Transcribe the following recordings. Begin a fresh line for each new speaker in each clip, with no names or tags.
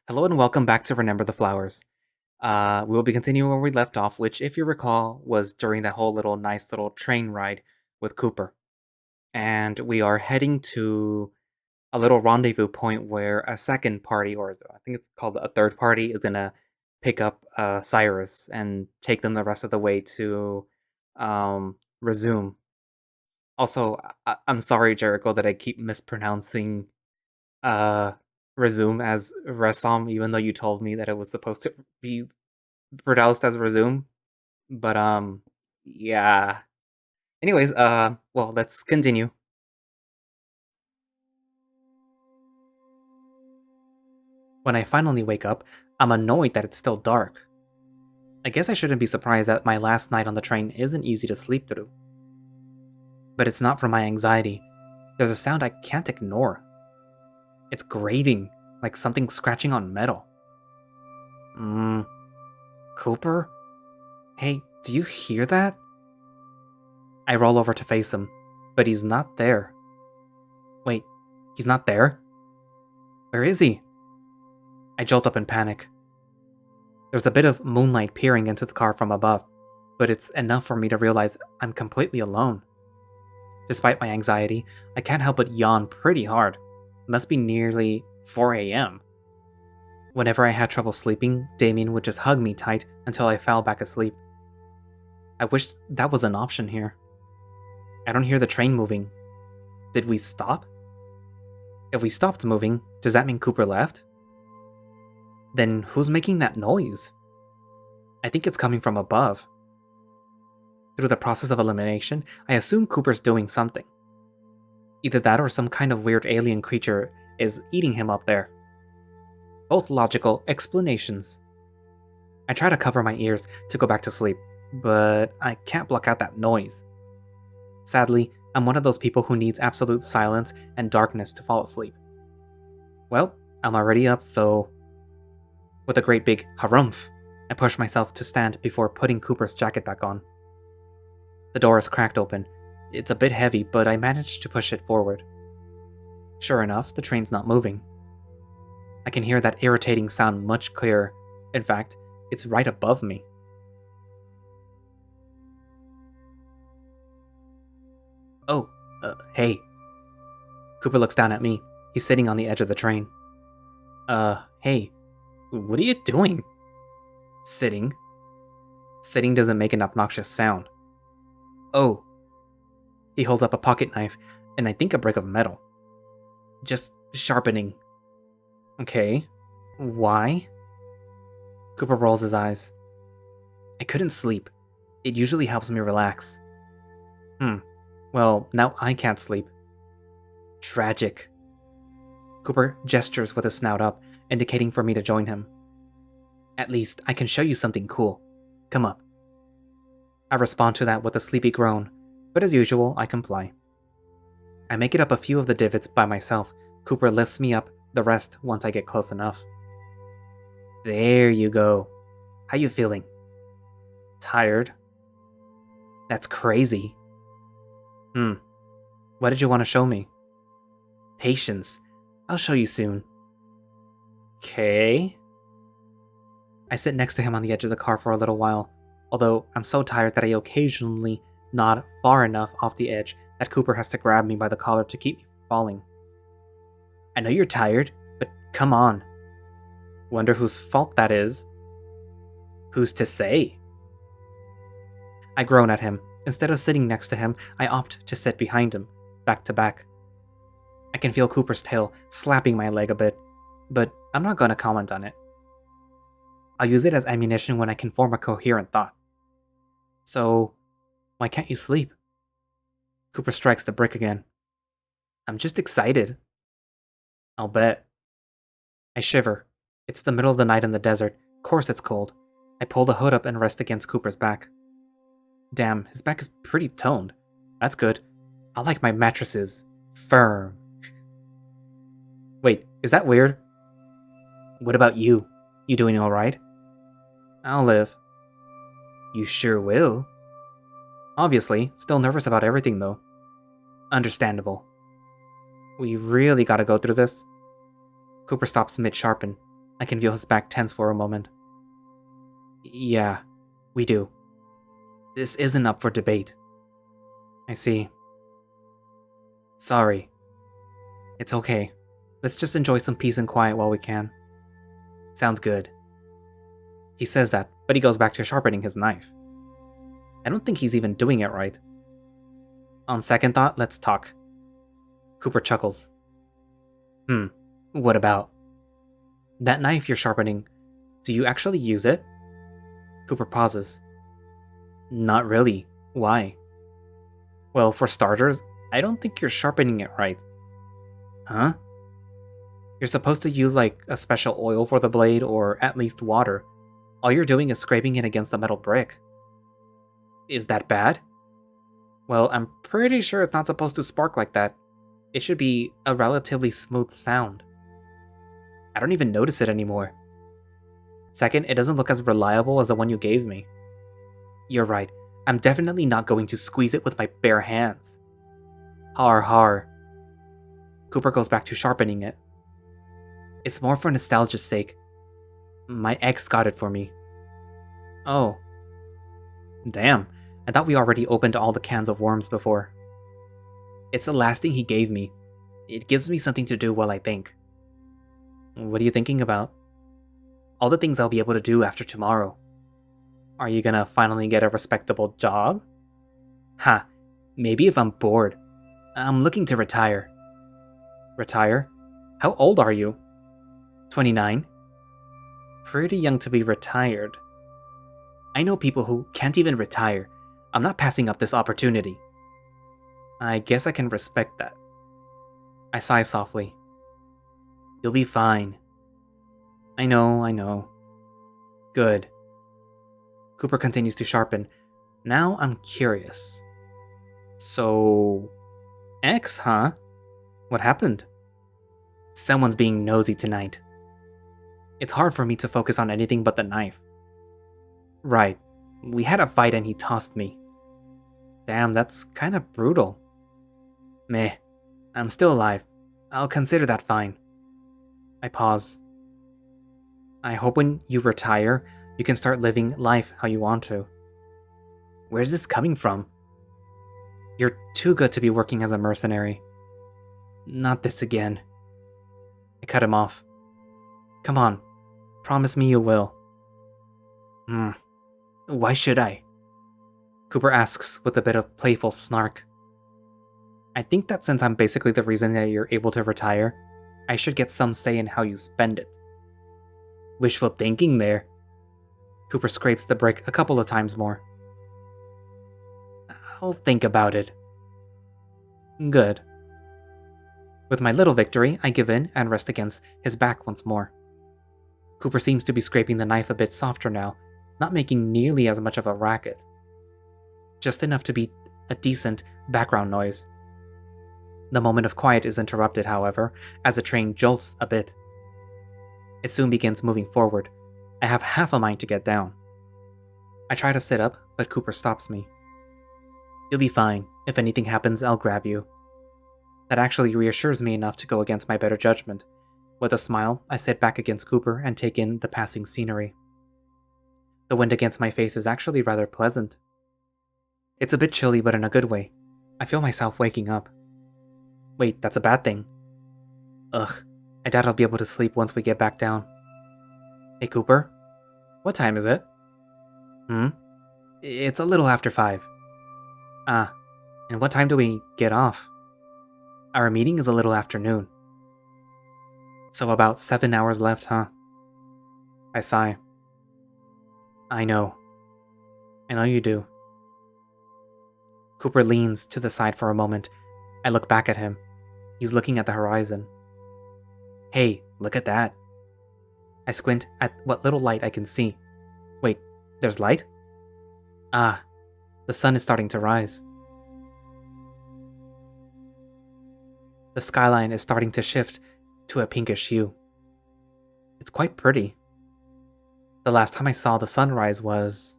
Hello and welcome back to Remember the Flowers. We will be continuing where we left off, which, if you recall, was during that whole nice little train ride with Cooper. And we are heading to a little rendezvous point where a second party, or I think it's called a third party, is gonna pick up Cyrus and take them the rest of the way to Resume. Also, I'm sorry, Jericho, that I keep mispronouncing uh Resume as Resom, even though you told me that it was supposed to be pronounced as Resume. But yeah. Anyways, well, let's continue. When I finally wake up, I'm annoyed that it's still dark. I guess I shouldn't be surprised that my last night on the train isn't easy to sleep through. But it's not from my anxiety. There's a sound I can't ignore. It's grating, like something scratching on metal. Cooper? Hey, do you hear that? I roll over to face him, but he's not there. Wait, he's not there? Where is he? I jolt up in panic. There's a bit of moonlight peering into the car from above, but it's enough for me to realize I'm completely alone. Despite my anxiety, I can't help but yawn pretty hard. It must be nearly 4 a.m. Whenever I had trouble sleeping, Damien would just hug me tight until I fell back asleep. I wish that was an option here. I don't hear the train moving. Did we stop? If we stopped moving, does that mean Cooper left? Then who's making that noise? I think it's coming from above. Through the process of elimination, I assume Cooper's doing something. Either that or some kind of weird alien creature is eating him up there. Both logical explanations. I try to cover my ears to go back to sleep, but I can't block out that noise. Sadly, I'm one of those people who needs absolute silence and darkness to fall asleep. Well, I'm already up, so... With a great big harumph, I push myself to stand before putting Cooper's jacket back on. The door is cracked open. It's a bit heavy, but I managed to push it forward. Sure enough, the train's not moving. I can hear that irritating sound much clearer. In fact, it's right above me. Oh, hey. Cooper looks down at me. He's sitting on the edge of the train. Hey. What are you doing? Sitting. Sitting doesn't make an obnoxious sound. Oh. He holds up a pocket knife, and I think a brick of metal. Just sharpening. Okay. Why? Cooper rolls his eyes. I couldn't sleep. It usually helps me relax. Well, now I can't sleep. Tragic. Cooper gestures with his snout up, indicating for me to join him. At least I can show you something cool. Come up. I respond to that with a sleepy groan, but as usual, I comply. I make it up a few of the divots by myself. Cooper lifts me up the rest once I get close enough. There you go. How you feeling? Tired? That's crazy. What did you want to show me? Patience. I'll show you soon. Okay. I sit next to him on the edge of the car for a little while, although I'm so tired that I occasionally nod far enough off the edge that Cooper has to grab me by the collar to keep me from falling. I know you're tired, but come on. Wonder whose fault that is. Who's to say? I groan at him. Instead of sitting next to him, I opt to sit behind him, back to back. I can feel Cooper's tail slapping my leg a bit, but I'm not going to comment on it. I'll use it as ammunition when I can form a coherent thought. So, why can't you sleep? Cooper strikes the brick again. I'm just excited. I'll bet. I shiver. It's the middle of the night in the desert. Of course it's cold. I pull the hood up and rest against Cooper's back. Damn, his back is pretty toned. That's good. I like my mattresses firm. Wait, is that weird? What about you? You doing alright? I'll live. You sure will. Obviously, still nervous about everything though. Understandable. We really gotta go through this? Cooper stops mid-sharpen. I can feel his back tense for a moment. Yeah, we do. This isn't up for debate. I see. Sorry. It's okay. Let's just enjoy some peace and quiet while we can. Sounds good. He says that, but he goes back to sharpening his knife. I don't think he's even doing it right. On second thought, let's talk. Cooper chuckles. What about? That knife you're sharpening, do you actually use it? Cooper pauses. Not really. Why? Well, for starters, I don't think you're sharpening it right. Huh? You're supposed to use like a special oil for the blade, or at least water. All you're doing is scraping it against a metal brick. Is that bad? Well, I'm pretty sure it's not supposed to spark like that. It should be a relatively smooth sound. I don't even notice it anymore. Second, it doesn't look as reliable as the one you gave me. You're right. I'm definitely not going to squeeze it with my bare hands. Har har. Cooper goes back to sharpening it. It's more for nostalgia's sake. My ex got it for me. Oh. Damn, I thought we already opened all the cans of worms before. It's the last thing he gave me. It gives me something to do while I think. What are you thinking about? All the things I'll be able to do after tomorrow. Are you gonna finally get a respectable job? Ha, maybe if I'm bored. I'm looking to retire. Retire? How old are you? 29. Pretty young to be retired. I know people who can't even retire. I'm not passing up this opportunity. I guess I can respect that. I sigh softly. You'll be fine. I know. Good. Cooper continues to sharpen. Now I'm curious. So... X, huh? What happened? Someone's being nosy tonight. It's hard for me to focus on anything but the knife. Right. We had a fight and he tossed me. Damn, that's kind of brutal. Meh. I'm still alive. I'll consider that fine. I pause. I hope when you retire, you can start living life how you want to. Where's this coming from? You're too good to be working as a mercenary. Not this again. I cut him off. Come on. Promise me you will. Why should I? Cooper asks with a bit of playful snark. I think that since I'm basically the reason that you're able to retire, I should get some say in how you spend it. Wishful thinking there. Cooper scrapes the brick a couple of times more. I'll think about it. Good. With my little victory, I give in and rest against his back once more. Cooper seems to be scraping the knife a bit softer now, not making nearly as much of a racket. Just enough to be a decent background noise. The moment of quiet is interrupted, however, as the train jolts a bit. It soon begins moving forward. I have half a mind to get down. I try to sit up, but Cooper stops me. You'll be fine. If anything happens, I'll grab you. That actually reassures me enough to go against my better judgment. With a smile, I sit back against Cooper and take in the passing scenery. The wind against my face is actually rather pleasant. It's a bit chilly, but in a good way. I feel myself waking up. Wait, that's a bad thing. Ugh, I doubt I'll be able to sleep once we get back down. Hey Cooper, what time is it? It's a little after 5. Ah, and what time do we get off? Our meeting is a little after noon. So about 7 hours left, huh? I sigh. I know you do. Cooper leans to the side for a moment. I look back at him. He's looking at the horizon. Hey, look at that. I squint at what little light I can see. Wait, there's light? Ah, the sun is starting to rise. The skyline is starting to shift to a pinkish hue. It's quite pretty. The last time I saw the sunrise was...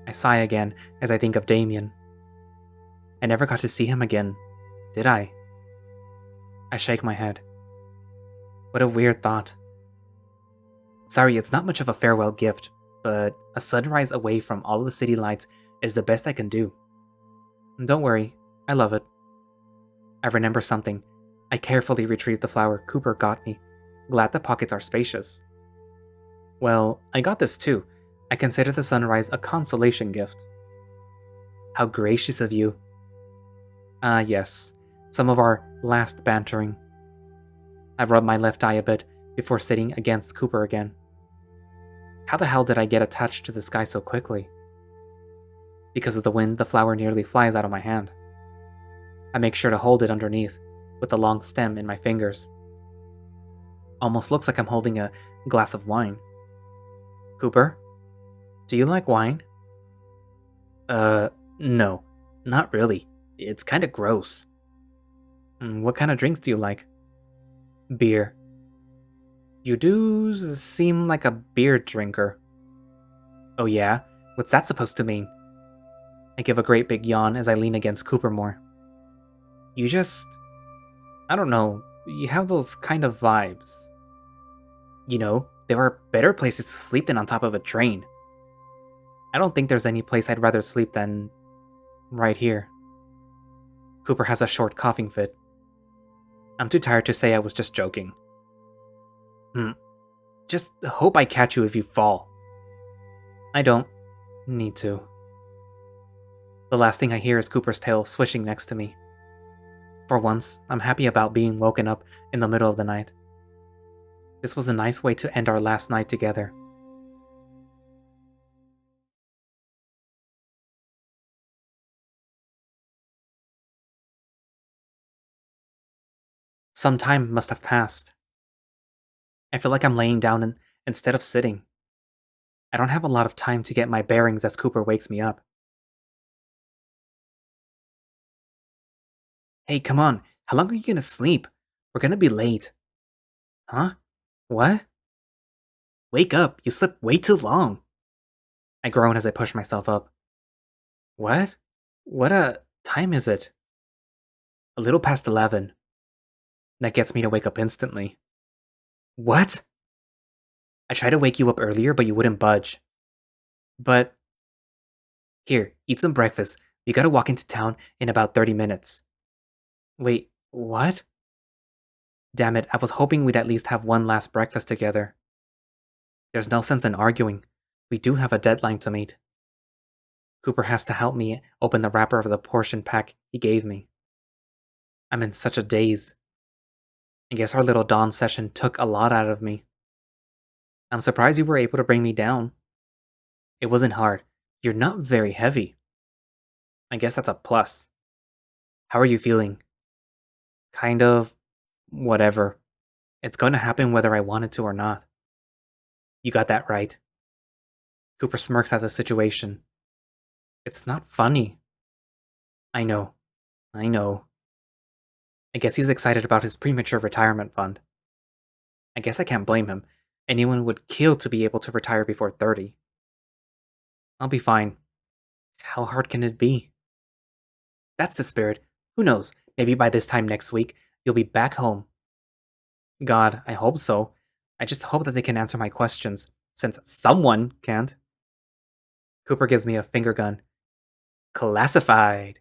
I sigh again as I think of Damien. I never got to see him again, did I? I shake my head. What a weird thought. Sorry, it's not much of a farewell gift, but a sunrise away from all the city lights is the best I can do. Don't worry, I love it. I remember something. I carefully retrieved the flower Cooper got me. Glad the pockets are spacious. Well, I got this too. I consider the sunrise a consolation gift. How gracious of you. Ah, yes. Some of our last bantering. I rubbed my left eye a bit before sitting against Cooper again. How the hell did I get attached to the sky so quickly? Because of the wind, the flower nearly flies out of my hand. I make sure to hold it underneath, with the long stem in my fingers. Almost looks like I'm holding a glass of wine. Cooper, do you like wine? No, not really. It's kinda gross. What kind of drinks do you like? Beer. You do seem like a beer drinker. Oh yeah? What's that supposed to mean? I give a great big yawn as I lean against Cooper more. You just... I don't know, you have those kind of vibes. You know, there are better places to sleep than on top of a train. I don't think there's any place I'd rather sleep than... right here. Cooper has a short coughing fit. I'm too tired to say I was just joking. Just hope I catch you if you fall. I don't need to. The last thing I hear is Cooper's tail swishing next to me. For once, I'm happy about being woken up in the middle of the night. This was a nice way to end our last night together. Some time must have passed. I feel like I'm laying down instead of sitting. I don't have a lot of time to get my bearings as Cooper wakes me up. Hey, come on. How long are you gonna sleep? We're gonna be late. Huh? What? Wake up. You slept way too long. I groan as I push myself up. What? Time is it? A little past 11. That gets me to wake up instantly. What? I tried to wake you up earlier, but you wouldn't budge. But... Here, eat some breakfast. We gotta walk into town in about 30 minutes. Wait, what? Damn it, I was hoping we'd at least have one last breakfast together. There's no sense in arguing. We do have a deadline to meet. Cooper has to help me open the wrapper of the portion pack he gave me. I'm in such a daze. I guess our little dawn session took a lot out of me. I'm surprised you were able to bring me down. It wasn't hard. You're not very heavy. I guess that's a plus. How are you feeling? Kind of... whatever. It's going to happen whether I want it to or not. You got that right. Cooper smirks at the situation. It's not funny. I know. I know. I guess he's excited about his premature retirement fund. I guess I can't blame him. Anyone would kill to be able to retire before 30. I'll be fine. How hard can it be? That's the spirit. Who knows? Maybe by this time next week, you'll be back home. God, I hope so. I just hope that they can answer my questions, since someone can't. Cooper gives me a finger gun. Classified.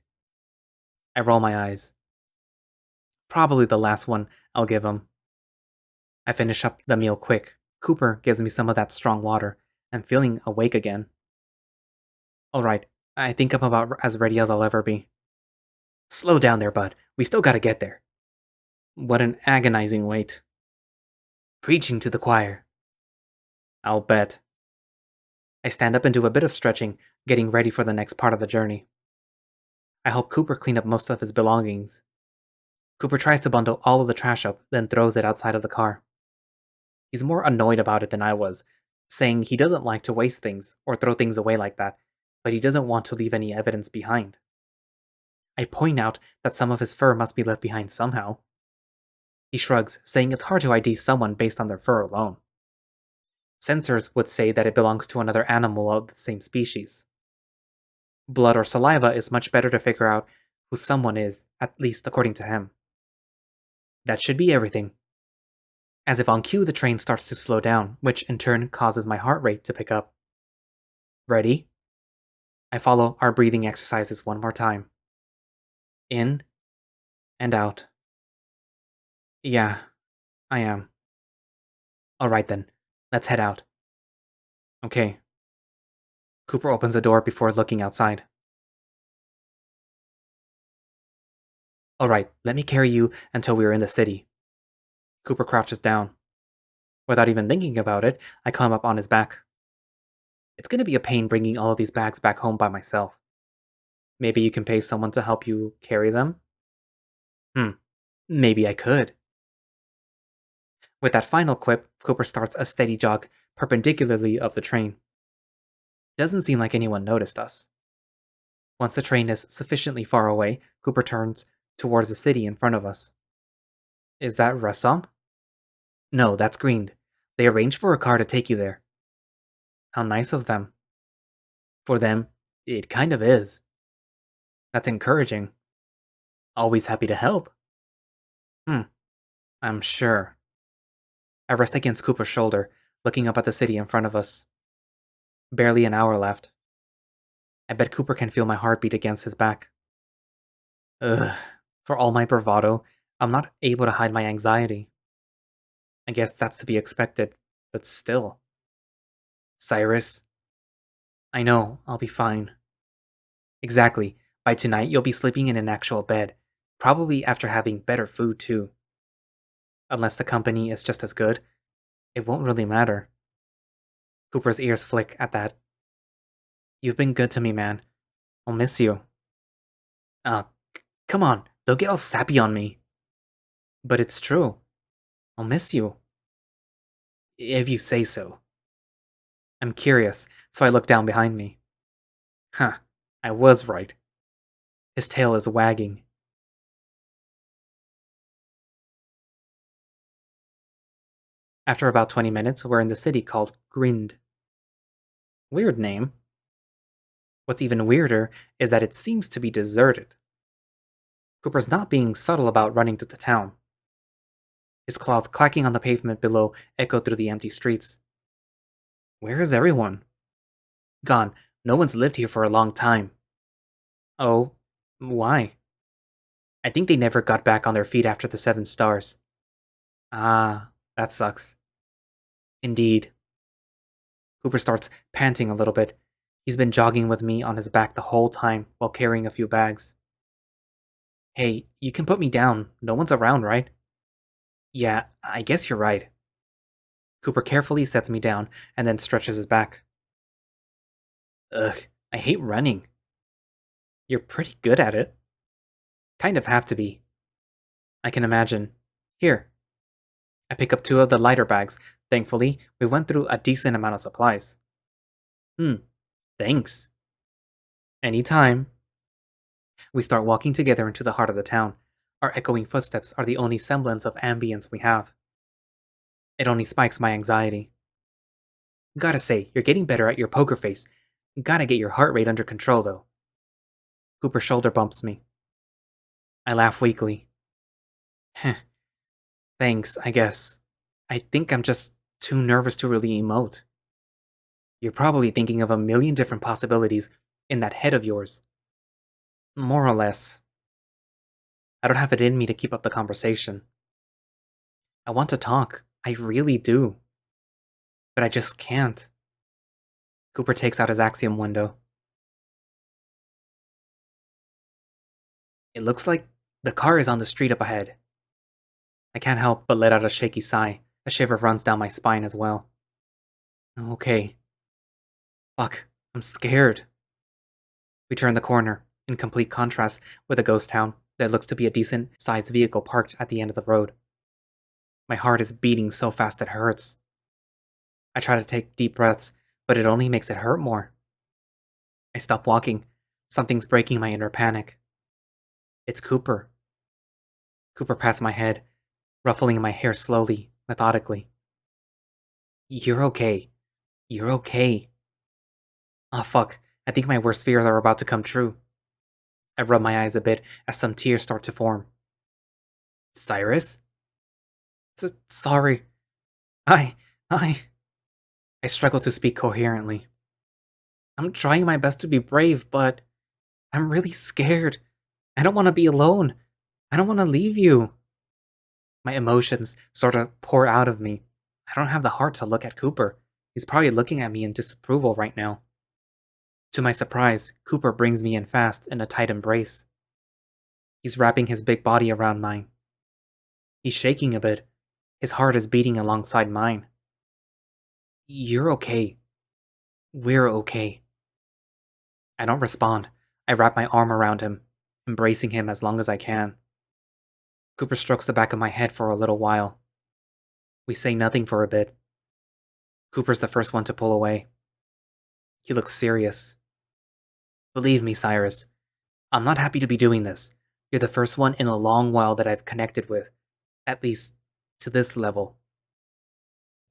I roll my eyes. Probably the last one I'll give him. I finish up the meal quick. Cooper gives me some of that strong water. I'm feeling awake again. Alright, I think I'm about as ready as I'll ever be. Slow down there, bud. We still gotta get there. What an agonizing wait. Preaching to the choir. I'll bet. I stand up and do a bit of stretching, getting ready for the next part of the journey. I help Cooper clean up most of his belongings. Cooper tries to bundle all of the trash up, then throws it outside of the car. He's more annoyed about it than I was, saying he doesn't like to waste things or throw things away like that, but he doesn't want to leave any evidence behind. I point out that some of his fur must be left behind somehow. He shrugs, saying it's hard to ID someone based on their fur alone. Sensors would say that it belongs to another animal of the same species. Blood or saliva is much better to figure out who someone is, at least according to him. That should be everything. As if on cue, the train starts to slow down, which in turn causes my heart rate to pick up. Ready? I follow our breathing exercises one more time. In and out. Yeah, I am. Alright then, let's head out. Okay. Cooper opens the door before looking outside. Alright, let me carry you until we are in the city. Cooper crouches down. Without even thinking about it, I climb up on his back. It's gonna be a pain bringing all of these bags back home by myself. Maybe you can pay someone to help you carry them? Maybe I could. With that final quip, Cooper starts a steady jog perpendicularly of the train. Doesn't seem like anyone noticed us. Once the train is sufficiently far away, Cooper turns towards the city in front of us. Is that Resoom? No, that's Green. They arranged for a car to take you there. How nice of them. For them, it kind of is. That's encouraging. Always happy to help. I'm sure. I rest against Cooper's shoulder, looking up at the city in front of us. Barely an hour left. I bet Cooper can feel my heartbeat against his back. Ugh. For all my bravado, I'm not able to hide my anxiety. I guess that's to be expected, but still. Cyrus? I know, I'll be fine. Exactly. By tonight, you'll be sleeping in an actual bed. Probably after having better food, too. Unless the company is just as good, it won't really matter. Cooper's ears flick at that. You've been good to me, man. I'll miss you. Uh, Come on, don't get all sappy on me. But it's true. I'll miss you. If you say so. I'm curious, so I look down behind me. Huh, I was right. His tail is wagging. After about 20 minutes, we're in the city called Grind. Weird name. What's even weirder is that it seems to be deserted. Cooper's not being subtle about running through the town. His claws clacking on the pavement below echo through the empty streets. Where is everyone? Gone. No one's lived here for a long time. Oh, why? I think they never got back on their feet after the 7 stars. Ah, that sucks. Indeed. Cooper starts panting a little bit. He's been jogging with me on his back the whole time while carrying a few bags. Hey, you can put me down. No one's around, right? Yeah, I guess you're right. Cooper carefully sets me down and then stretches his back. Ugh, I hate running. You're pretty good at it. Kind of have to be. I can imagine. Here. I pick up 2 of the lighter bags. Thankfully, we went through a decent amount of supplies. Thanks. Anytime. We start walking together into the heart of the town. Our echoing footsteps are the only semblance of ambience we have. It only spikes my anxiety. Gotta say, you're getting better at your poker face. Gotta get your heart rate under control, though. Cooper shoulder bumps me. I laugh weakly. Heh. Thanks, I guess. I think I'm just too nervous to really emote. You're probably thinking of a million different possibilities in that head of yours. More or less. I don't have it in me to keep up the conversation. I want to talk. I really do. But I just can't. Cooper takes out his Axiom window. It looks like the car is on the street up ahead. I can't help but let out a shaky sigh. A shiver runs down my spine as well. Okay. Fuck, I'm scared. We turn the corner, in complete contrast with a ghost town that looks to be a decent-sized vehicle parked at the end of the road. My heart is beating so fast it hurts. I try to take deep breaths, but it only makes it hurt more. I stop walking. Something's breaking my inner panic. It's Cooper. Cooper pats my head, ruffling my hair slowly, methodically. You're okay. You're okay. Ah, fuck. I think my worst fears are about to come true. I rub my eyes a bit as some tears start to form. Cyrus? Sorry. I, I... I struggle to speak coherently. I'm trying my best to be brave, but I'm really scared. I don't want to be alone. I don't want to leave you. My emotions sort of pour out of me. I don't have the heart to look at Cooper. He's probably looking at me in disapproval right now. To my surprise, Cooper brings me in fast in a tight embrace. He's wrapping his big body around mine. He's shaking a bit. His heart is beating alongside mine. You're okay. We're okay. I don't respond. I wrap my arm around him, embracing him as long as I can. Cooper strokes the back of my head for a little while. We say nothing for a bit. Cooper's the first one to pull away. He looks serious. Believe me, Cyrus, I'm not happy to be doing this. You're the first one in a long while that I've connected with, at least to this level.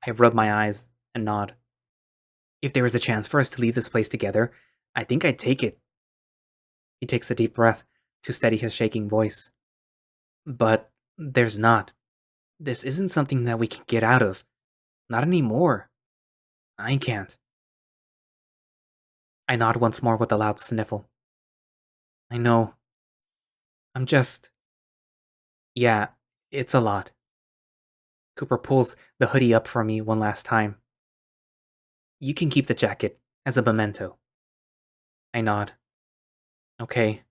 I rub my eyes and nod. If there was a chance for us to leave this place together, I think I'd take it. He takes a deep breath to steady his shaking voice. But there's not. This isn't something that we can get out of. Not anymore. I can't. I nod once more with a loud sniffle. I know. I'm just... Yeah, it's a lot. Cooper pulls the hoodie up for me one last time. You can keep the jacket as a memento. I nod. Okay.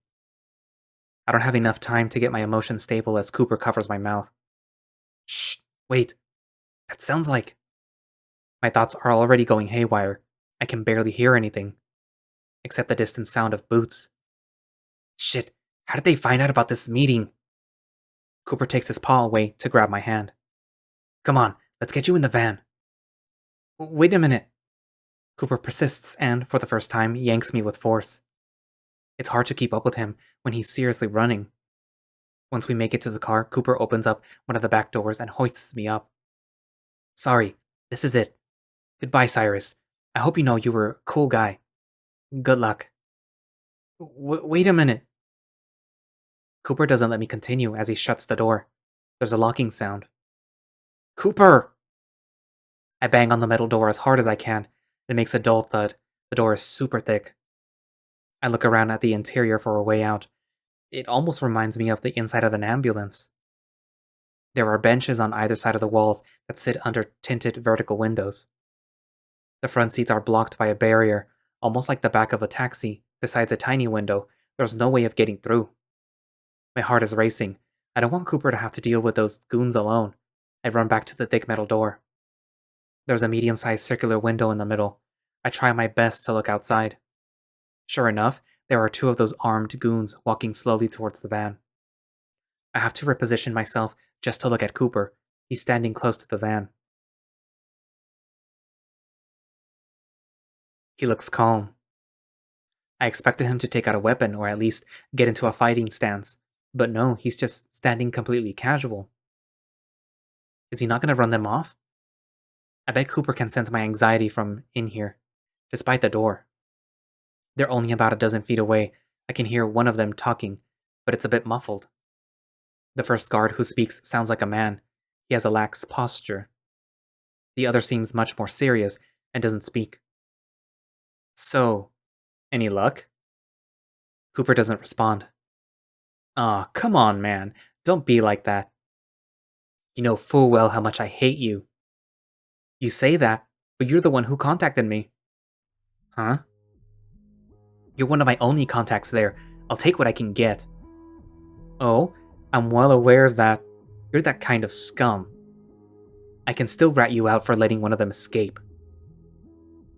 I don't have enough time to get my emotions stable as Cooper covers my mouth. Shh, wait. That sounds like... My thoughts are already going haywire. I can barely hear anything, except the distant sound of boots. Shit, how did they find out about this meeting? Cooper takes his paw away to grab my hand. Come on, let's get you in the van. Wait a minute. Cooper persists and, for the first time, yanks me with force. It's hard to keep up with him when he's seriously running. Once we make it to the car, Cooper opens up one of the back doors and hoists me up. Sorry, this is it. Goodbye, Cyrus. I hope you know you were a cool guy. Good luck. Wait a minute. Cooper doesn't let me continue as he shuts the door. There's a locking sound. Cooper! I bang on the metal door as hard as I can. It makes a dull thud. The door is super thick. I look around at the interior for a way out. It almost reminds me of the inside of an ambulance. There are benches on either side of the walls that sit under tinted vertical windows. The front seats are blocked by a barrier, almost like the back of a taxi. Besides a tiny window, there's no way of getting through. My heart is racing. I don't want Cooper to have to deal with those goons alone. I run back to the thick metal door. There's a medium-sized circular window in the middle. I try my best to look outside. Sure enough, there are two of those armed goons walking slowly towards the van. I have to reposition myself just to look at Cooper. He's standing close to the van. He looks calm. I expected him to take out a weapon or at least get into a fighting stance, but no, he's just standing completely casual. Is he not going to run them off? I bet Cooper can sense my anxiety from in here, despite the door. They're only about a dozen feet away. I can hear one of them talking, but it's a bit muffled. The first guard who speaks sounds like a man. He has a lax posture. The other seems much more serious and doesn't speak. So, any luck? Cooper doesn't respond. Aw, come on, man. Don't be like that. You know full well how much I hate you. You say that, but you're the one who contacted me. Huh? You're one of my only contacts there. I'll take what I can get. Oh, I'm well aware of that. You're that kind of scum. I can still rat you out for letting one of them escape.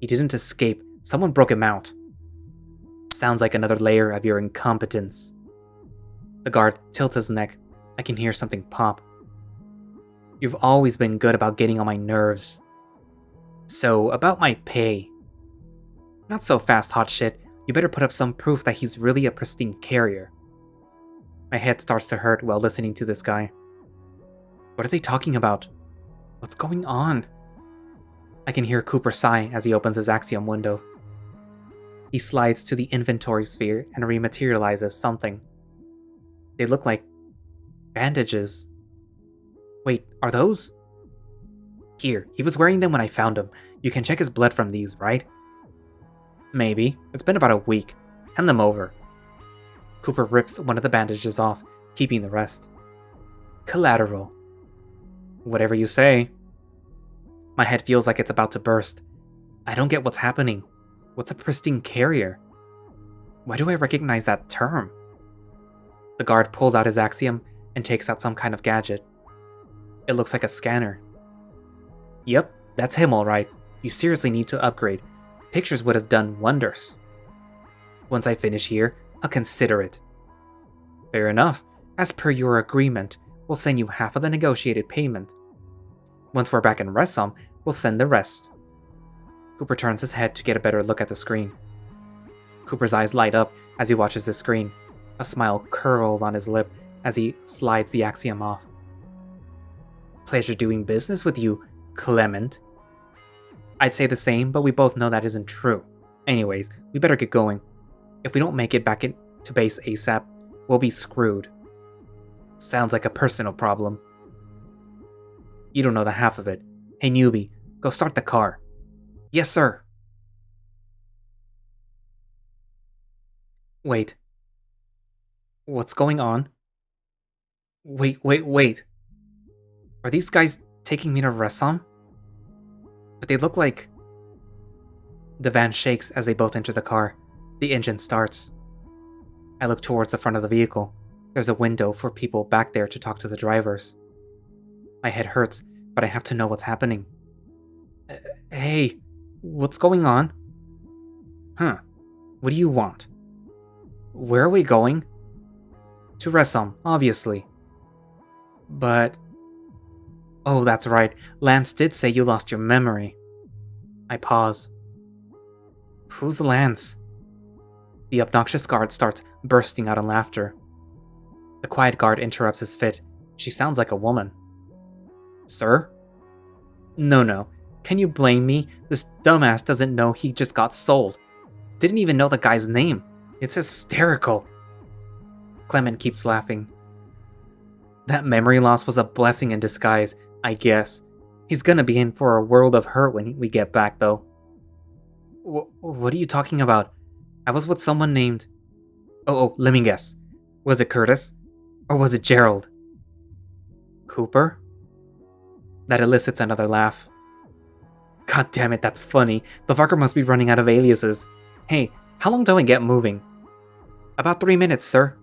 He didn't escape. Someone broke him out. Sounds like another layer of your incompetence. The guard tilts his neck. I can hear something pop. You've always been good about getting on my nerves. So, about my pay. Not so fast, hot shit. You better put up some proof that he's really a pristine carrier. My head starts to hurt while listening to this guy. What are they talking about? What's going on? I can hear Cooper sigh as he opens his Axiom window. He slides to the inventory sphere and rematerializes something. They look like bandages. Wait, are those? Here, he was wearing them when I found him. You can check his blood from these, right? Maybe. It's been about a week. Hand them over. Cooper rips one of the bandages off, keeping the rest. Collateral. Whatever you say. My head feels like it's about to burst. I don't get what's happening. What's a pristine carrier? Why do I recognize that term? The guard pulls out his axiom and takes out some kind of gadget. It looks like a scanner. Yep, that's him all right. You seriously need to upgrade. Pictures would have done wonders. Once I finish here, I'll consider it. Fair enough. As per your agreement, we'll send you half of the negotiated payment. Once we're back in Resoom, we'll send the rest. Cooper turns his head to get a better look at the screen. Cooper's eyes light up as he watches the screen. A smile curls on his lip as he slides the axiom off. Pleasure doing business with you, Clement. I'd say the same, but we both know that isn't true. Anyways, we better get going. If we don't make it back to base ASAP, we'll be screwed. Sounds like a personal problem. You don't know the half of it. Hey newbie, go start the car. Yes, sir. Wait. What's going on? Wait. Are these guys taking me to Resoom? But they look like... The van shakes as they both enter the car. The engine starts. I look towards the front of the vehicle. There's a window for people back there to talk to the drivers. My head hurts, but I have to know what's happening. Hey, what's going on? Huh, what do you want? Where are we going? To Resoom, obviously. But... Oh, that's right. Lance did say you lost your memory. I pause. Who's Lance? The obnoxious guard starts bursting out in laughter. The quiet guard interrupts his fit. She sounds like a woman. Sir? No. Can you blame me? This dumbass doesn't know he just got sold. Didn't even know the guy's name. It's hysterical. Clement keeps laughing. That memory loss was a blessing in disguise, I guess. He's gonna be in for a world of hurt when we get back, though. What are you talking about? I was with someone named... Oh, let me guess. Was it Curtis? Or was it Gerald? Cooper? That elicits another laugh. God damn it, that's funny. The fucker must be running out of aliases. Hey, how long do I get moving? About 3 minutes, sir.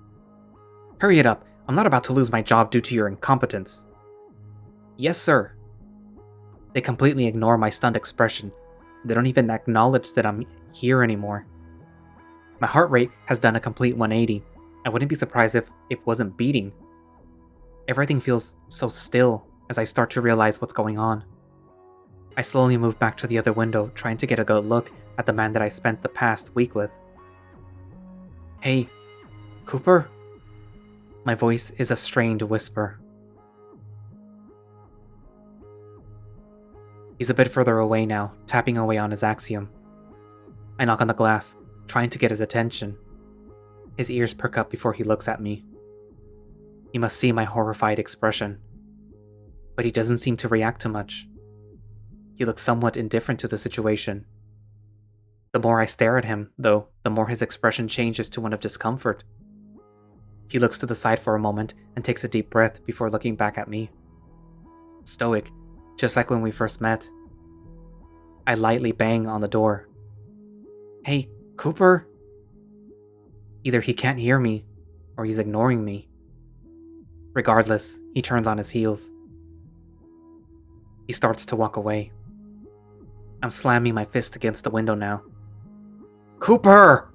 Hurry it up. I'm not about to lose my job due to your incompetence. Yes, sir. They completely ignore my stunned expression. They don't even acknowledge that I'm here anymore. My heart rate has done a complete 180. I wouldn't be surprised if it wasn't beating. Everything feels so still as I start to realize what's going on. I slowly move back to the other window, trying to get a good look at the man that I spent the past week with. Hey, Cooper? My voice is a strained whisper. He's a bit further away now, tapping away on his axiom. I knock on the glass, trying to get his attention. His ears perk up before he looks at me. He must see my horrified expression. But he doesn't seem to react to much. He looks somewhat indifferent to the situation. The more I stare at him, though, the more his expression changes to one of discomfort. He looks to the side for a moment and takes a deep breath before looking back at me. Stoic, just like when we first met. I lightly bang on the door. Hey, Cooper? Either he can't hear me, or he's ignoring me. Regardless, he turns on his heels. He starts to walk away. I'm slamming my fist against the window now. Cooper!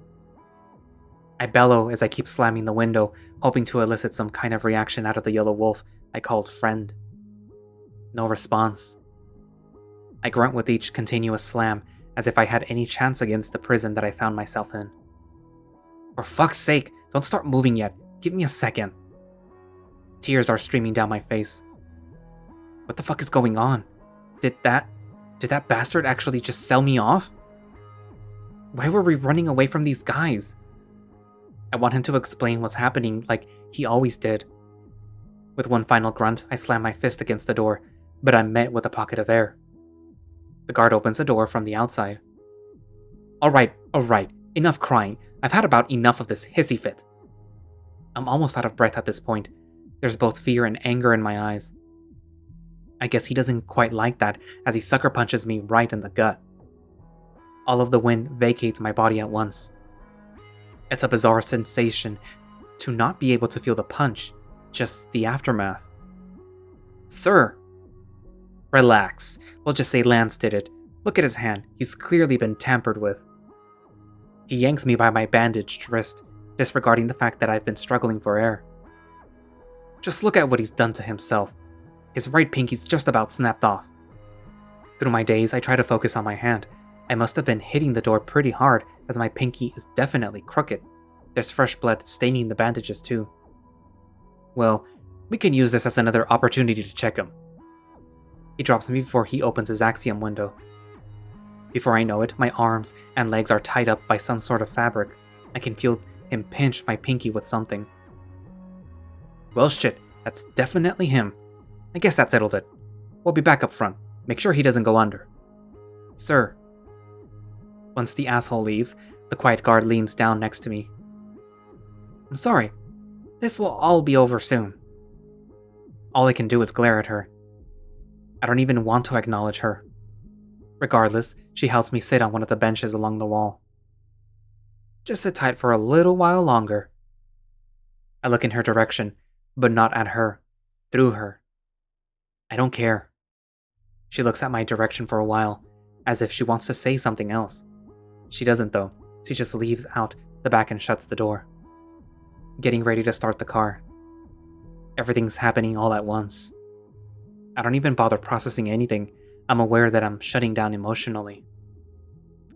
I bellow as I keep slamming the window, hoping to elicit some kind of reaction out of the yellow wolf I called friend. No response. I grunt with each continuous slam, as if I had any chance against the prison that I found myself in. For fuck's sake, don't start moving yet. Give me a second. Tears are streaming down my face. What the fuck is going on? Did that bastard actually just sell me off? Why were we running away from these guys? I want him to explain what's happening like he always did. With one final grunt, I slam my fist against the door, but I'm met with a pocket of air. The guard opens the door from the outside. Alright, enough crying. I've had about enough of this hissy fit. I'm almost out of breath at this point. There's both fear and anger in my eyes. I guess he doesn't quite like that as he sucker punches me right in the gut. All of the wind vacates my body at once. It's a bizarre sensation to not be able to feel the punch, just the aftermath. Sir! Relax. We'll just say Lance did it. Look at his hand. He's clearly been tampered with. He yanks me by my bandaged wrist, disregarding the fact that I've been struggling for air. Just look at what he's done to himself. His right pinky's just about snapped off. Through my daze, I try to focus on my hand. I must have been hitting the door pretty hard, as my pinky is definitely crooked. There's fresh blood staining the bandages too. Well, we can use this as another opportunity to check him. He drops me before he opens his axiom window. Before I know it, my arms and legs are tied up by some sort of fabric. I can feel him pinch my pinky with something. Well shit, that's definitely him. I guess that settled it. We'll be back up front. Make sure he doesn't go under. Sir. Once the asshole leaves, the quiet guard leans down next to me. I'm sorry. This will all be over soon. All I can do is glare at her. I don't even want to acknowledge her. Regardless, she helps me sit on one of the benches along the wall. Just sit tight for a little while longer. I look in her direction, but not at her, through her. I don't care. She looks at my direction for a while, as if she wants to say something else. She doesn't though. She just leaves out the back and shuts the door. Getting ready to start the car. Everything's happening all at once. I don't even bother processing anything. I'm aware that I'm shutting down emotionally.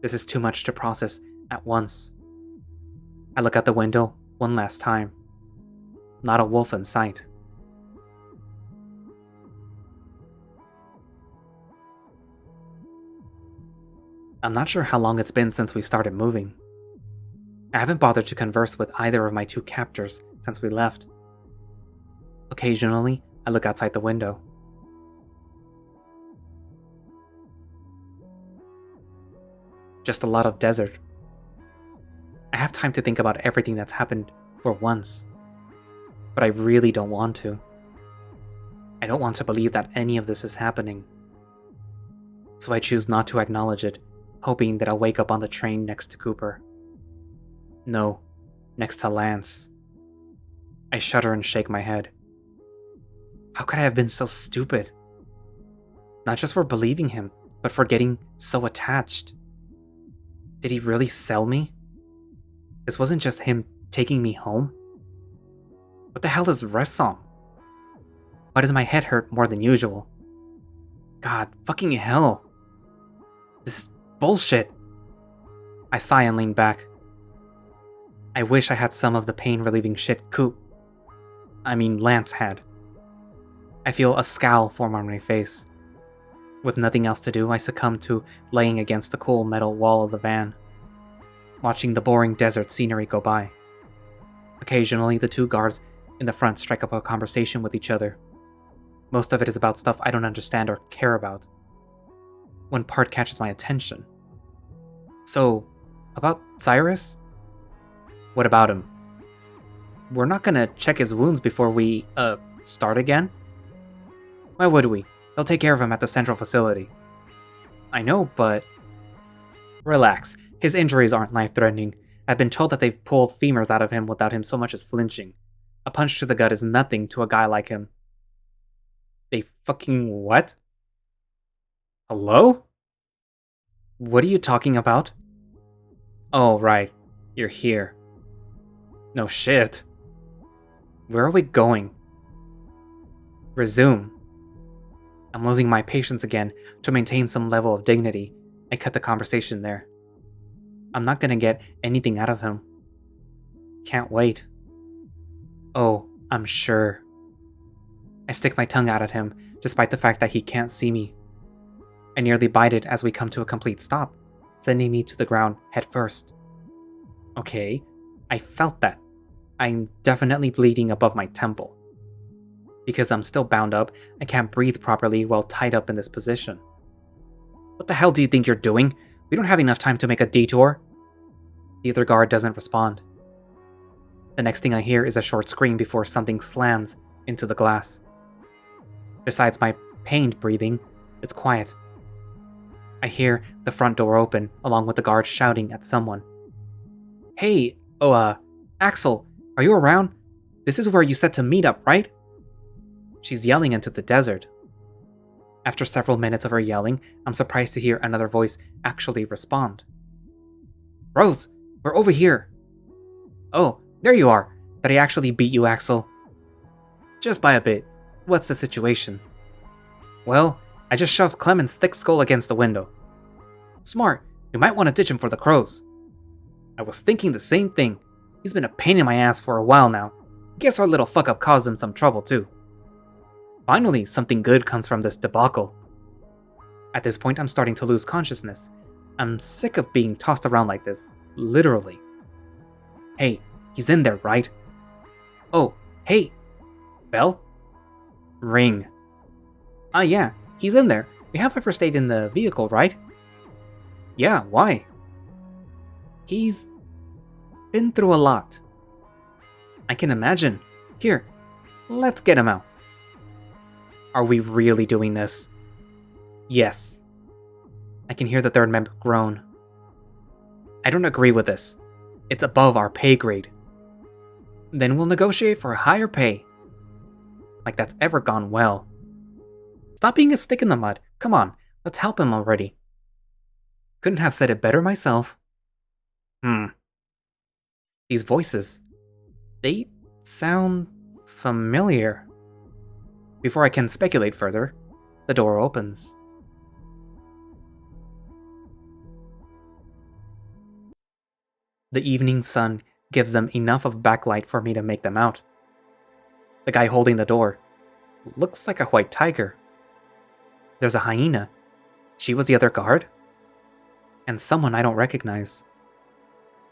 This is too much to process at once. I look out the window one last time. Not a wolf in sight. I'm not sure how long it's been since we started moving. I haven't bothered to converse with either of my two captors since we left. Occasionally, I look outside the window. Just a lot of desert. I have time to think about everything that's happened for once. But I really don't want to. I don't want to believe that any of this is happening. So I choose not to acknowledge it, hoping that I'll wake up on the train next to Cooper. No, next to Lance. I shudder and shake my head. How could I have been so stupid? Not just for believing him, but for getting so attached. Did he really sell me? This wasn't just him taking me home? What the hell is Resoom? Why does my head hurt more than usual? God, fucking hell. This is bullshit. I sigh and lean back. I wish I had some of the pain-relieving shit Lance had. I feel a scowl form on my face. With nothing else to do, I succumb to laying against the cool metal wall of the van, watching the boring desert scenery go by. Occasionally, the two guards in the front strike up a conversation with each other. Most of it is about stuff I don't understand or care about. One part catches my attention. So, about Cyrus? What about him? We're not gonna check his wounds before we, start again? Why would we? They'll take care of him at the central facility. I know, but... Relax. His injuries aren't life-threatening. I've been told that they've pulled femurs out of him without him so much as flinching. A punch to the gut is nothing to a guy like him. They fucking what? Hello? What are you talking about? Oh, right. You're here. No shit. Where are we going? Resume. I'm losing my patience again. To maintain some level of dignity, I cut the conversation there. I'm not gonna get anything out of him. Can't wait. Oh, I'm sure. I stick my tongue out at him, despite the fact that he can't see me. I nearly bite it as we come to a complete stop, sending me to the ground head first. Okay, I felt that. I'm definitely bleeding above my temple. Because I'm still bound up, I can't breathe properly while tied up in this position. What the hell do you think you're doing? We don't have enough time to make a detour. The other guard doesn't respond. The next thing I hear is a short scream before something slams into the glass. Besides my pained breathing, it's quiet. I hear the front door open, along with the guard shouting at someone. Hey, Axel, are you around? This is where you said to meet up, right? She's yelling into the desert. After several minutes of her yelling, I'm surprised to hear another voice actually respond. Rose, we're over here. Oh, there you are. Did I actually beat you, Axel? Just by a bit. What's the situation? Well, I just shoved Clement's thick skull against the window. Smart, you might want to ditch him for the crows. I was thinking the same thing. He's been a pain in my ass for a while now. Guess our little fuck-up caused him some trouble too. Finally, something good comes from this debacle. At this point, I'm starting to lose consciousness. I'm sick of being tossed around like this, literally. Hey, he's in there, right? Oh, hey. Bell? Ring. Ah, yeah, he's in there. We have a first aid in the vehicle, right? Yeah, why? He's been through a lot. I can imagine. Here, let's get him out. Are we really doing this? Yes. I can hear the third member groan. I don't agree with this. It's above our pay grade. Then we'll negotiate for higher pay. Like that's ever gone well. Stop being a stick in the mud. Come on, let's help him already. Couldn't have said it better myself. These voices, they sound familiar. Before I can speculate further, the door opens. The evening sun gives them enough of backlight for me to make them out. The guy holding the door looks like a white tiger. There's a hyena. She was the other guard? And someone I don't recognize.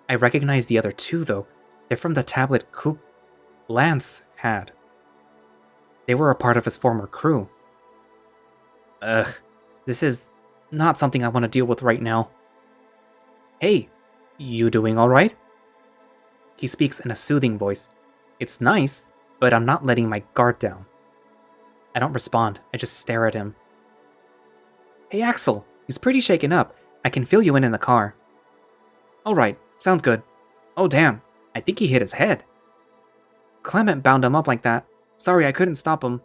I recognize the other two, though. They're from the tablet Coop Lance had. They were a part of his former crew. Ugh, this is not something I want to deal with right now. Hey, you doing alright? He speaks in a soothing voice. It's nice, but I'm not letting my guard down. I don't respond, I just stare at him. Hey Axel, he's pretty shaken up. I can fill you in the car. Alright, sounds good. Oh damn, I think he hit his head. Clement bound him up like that. Sorry, I couldn't stop him.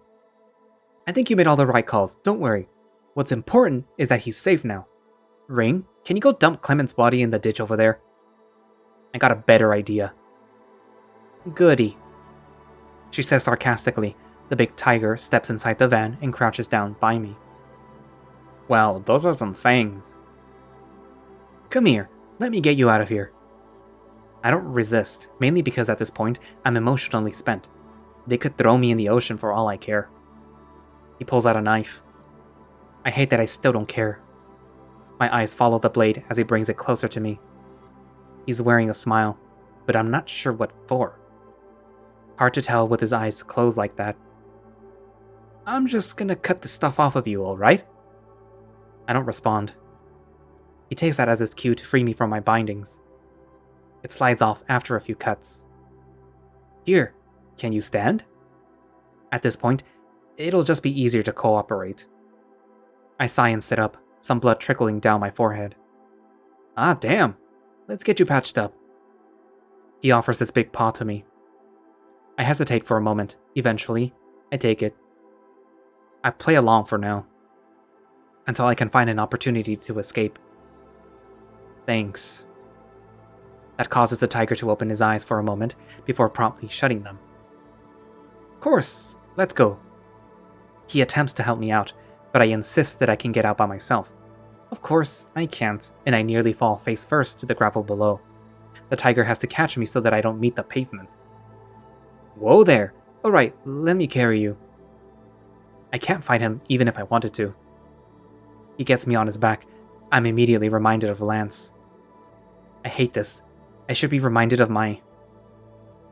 I think you made all the right calls, don't worry. What's important is that he's safe now. Ring, can you go dump Clement's body in the ditch over there? I got a better idea. Goody. She says sarcastically. The big tiger steps inside the van and crouches down by me. Well, those are some fangs. Come here, let me get you out of here. I don't resist, mainly because at this point, I'm emotionally spent. They could throw me in the ocean for all I care. He pulls out a knife. I hate that I still don't care. My eyes follow the blade as he brings it closer to me. He's wearing a smile, but I'm not sure what for. Hard to tell with his eyes closed like that. I'm just gonna cut the stuff off of you, alright? I don't respond. He takes that as his cue to free me from my bindings. It slides off after a few cuts. Here, can you stand? At this point, it'll just be easier to cooperate. I sigh and sit up, some blood trickling down my forehead. Ah, damn. Let's get you patched up. He offers this big paw to me. I hesitate for a moment. Eventually, I take it. I play along for now. Until I can find an opportunity to escape. Thanks. That causes the tiger to open his eyes for a moment before promptly shutting them. Of course, let's go. He attempts to help me out, but I insist that I can get out by myself. Of course, I can't, and I nearly fall face first to the gravel below. The tiger has to catch me so that I don't meet the pavement. Whoa there! Alright, let me carry you. I can't fight him even if I wanted to. He gets me on his back. I'm immediately reminded of Lance. I hate this. I should be reminded of my...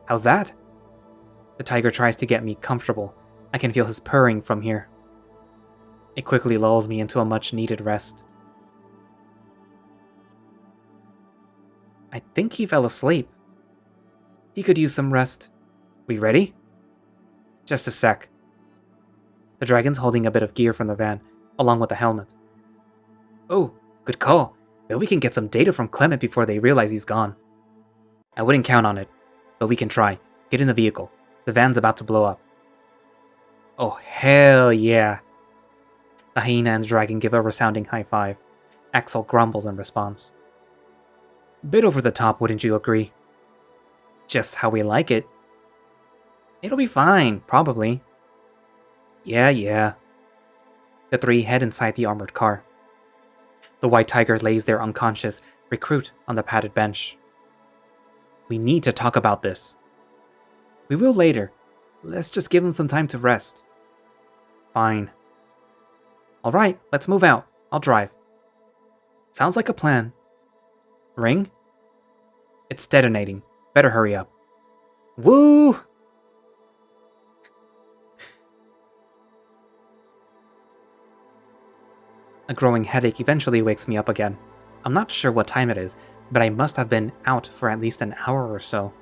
How's that? The tiger tries to get me comfortable, I can feel his purring from here. It quickly lulls me into a much-needed rest. I think he fell asleep. He could use some rest. We ready? Just a sec. The dragon's holding a bit of gear from the van, along with the helmet. Oh, good call. Bet we can get some data from Clement before they realize he's gone. I wouldn't count on it, but we can try. Get in the vehicle. The van's about to blow up. Oh, hell yeah. The hyena and the dragon give a resounding high five. Axel grumbles in response. Bit over the top, wouldn't you agree? Just how we like it. It'll be fine, probably. Yeah. The three head inside the armored car. The white tiger lays their unconscious recruit on the padded bench. We need to talk about this. We will later. Let's just give him some time to rest. Fine. Alright, let's move out. I'll drive. Sounds like a plan. Ring? It's detonating. Better hurry up. Woo! A growing headache eventually wakes me up again. I'm not sure what time it is, but I must have been out for at least an hour or so.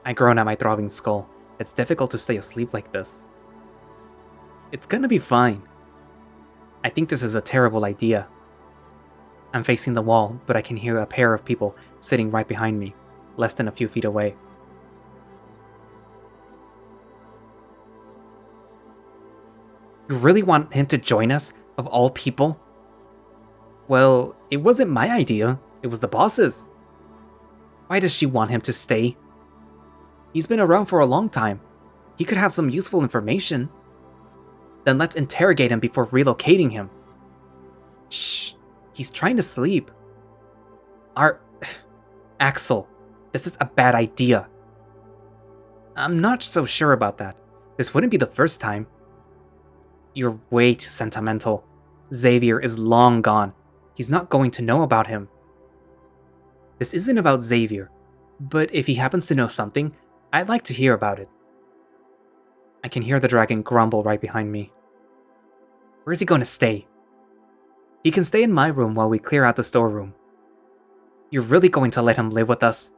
I groan at my throbbing skull. It's difficult to stay asleep like this. It's gonna be fine. I think this is a terrible idea. I'm facing the wall, but I can hear a pair of people sitting right behind me, less than a few feet away. You really want him to join us, of all people? Well, it wasn't my idea. It was the boss's. Why does she want him to stay? He's been around for a long time. He could have some useful information. Then let's interrogate him before relocating him. Shh. He's trying to sleep. Axel, this is a bad idea. I'm not so sure about that. This wouldn't be the first time. You're way too sentimental. Xavier is long gone. He's not going to know about him. This isn't about Xavier, but if he happens to know something, I'd like to hear about it. I can hear the dragon grumble right behind me. Where's he going to stay? He can stay in my room while we clear out the storeroom. You're really going to let him live with us?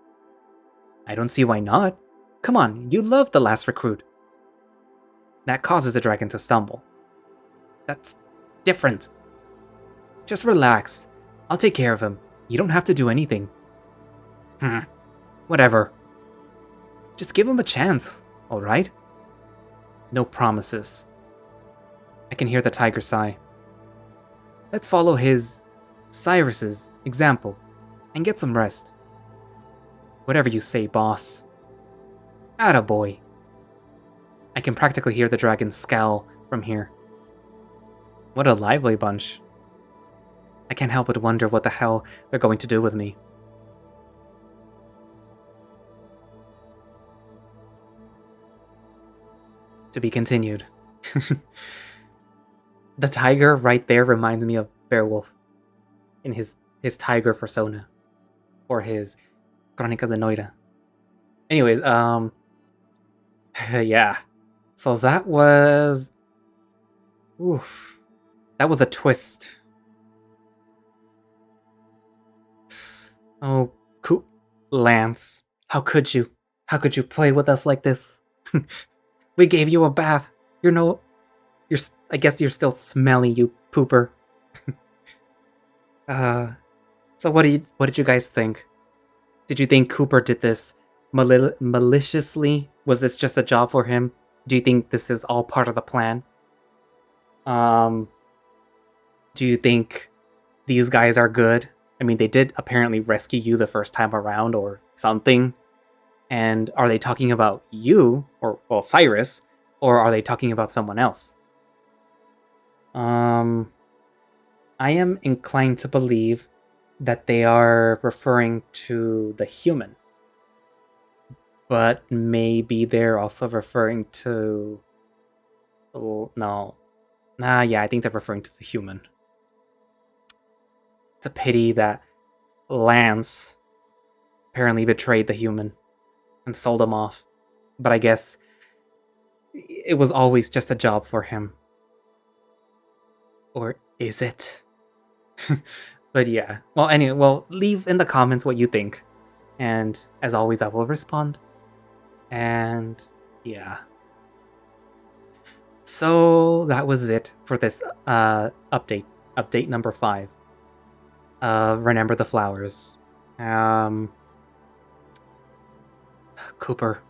I don't see why not. Come on, you loved the last recruit. That causes the dragon to stumble. That's different. Just relax. I'll take care of him. You don't have to do anything. Whatever. Just give him a chance, alright? No promises. I can hear the tiger sigh. Let's follow Cyrus's example, and get some rest. Whatever you say, boss. Attaboy. I can practically hear the dragon scowl from here. What a lively bunch. I can't help but wonder what the hell they're going to do with me. To be continued. The tiger right there reminds me of Bearwulff in his tiger persona, or his Crónicas de Noira. Anyways, yeah. So that was, that was a twist. Oh, Lance, how could you? How could you play with us like this? We gave you a bath. I guess you're still smelly, you pooper. So what did you guys think? Did you think Cooper did this maliciously? Was this just a job for him? Do you think this is all part of the plan? Do you think these guys are good? I mean, they did apparently rescue you the first time around or something. And are they talking about you, or, well, Cyrus, or are they talking about someone else? I am inclined to believe that they are referring to the human. But maybe they're also referring to... No. Yeah, I think they're referring to the human. It's a pity that Lance apparently betrayed the human and sold him off. But I guess it was always just a job for him. Or is it? But yeah. Well, anyway, leave in the comments what you think. And as always, I will respond. And yeah. So that was it for this update. Update number 5. Remember the flowers. Cooper.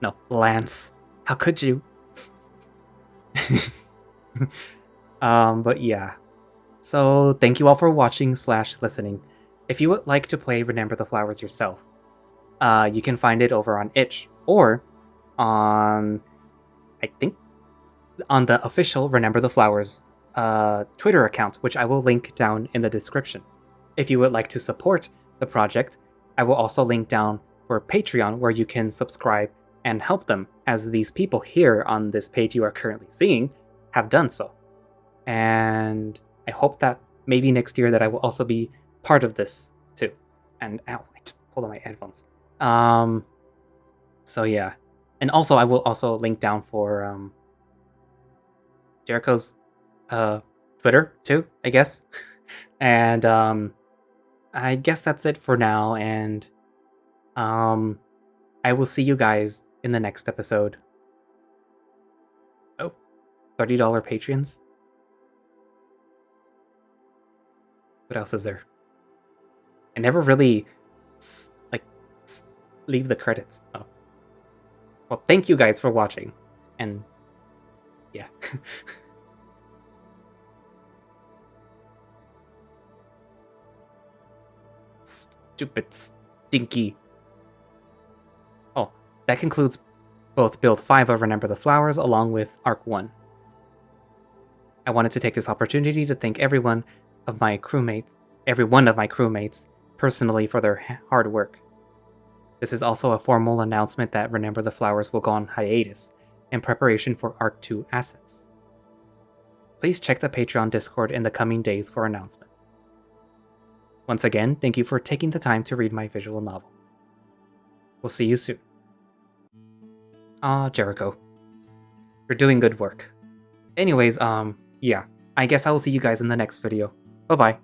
No, Lance. How could you? But yeah. So thank you all for watching / listening. If you would like to play Remember the Flowers yourself, you can find it over on itch or on, I think, on the official Remember the Flowers Twitter account, which I will link down in the description. If you would like to support the project, I will also link down for Patreon, where you can subscribe and help them, as these people here on this page you are currently seeing have done so. And I hope that maybe next year that I will also be part of this too. And ow, I just pulled on my headphones. So yeah. And also I will also link down for Jericho's Twitter too, I guess. And I guess that's it for now, and I will see you guys in the next episode. Oh, $30 Patreons? What else is there? I never really leave the credits. Oh. Well, thank you guys for watching, and yeah. Stupid stinky. Oh, that concludes both Build 5 of Remember the Flowers along with Arc 1. I wanted to take this opportunity to thank every one of my crewmates personally for their hard work. This is also a formal announcement that Remember the Flowers will go on hiatus in preparation for Arc 2 assets. Please check the Patreon Discord in the coming days for announcements. Once again, thank you for taking the time to read my visual novel. We'll see you soon. Jericho. You're doing good work. Anyways, yeah, I guess I will see you guys in the next video. Bye-bye.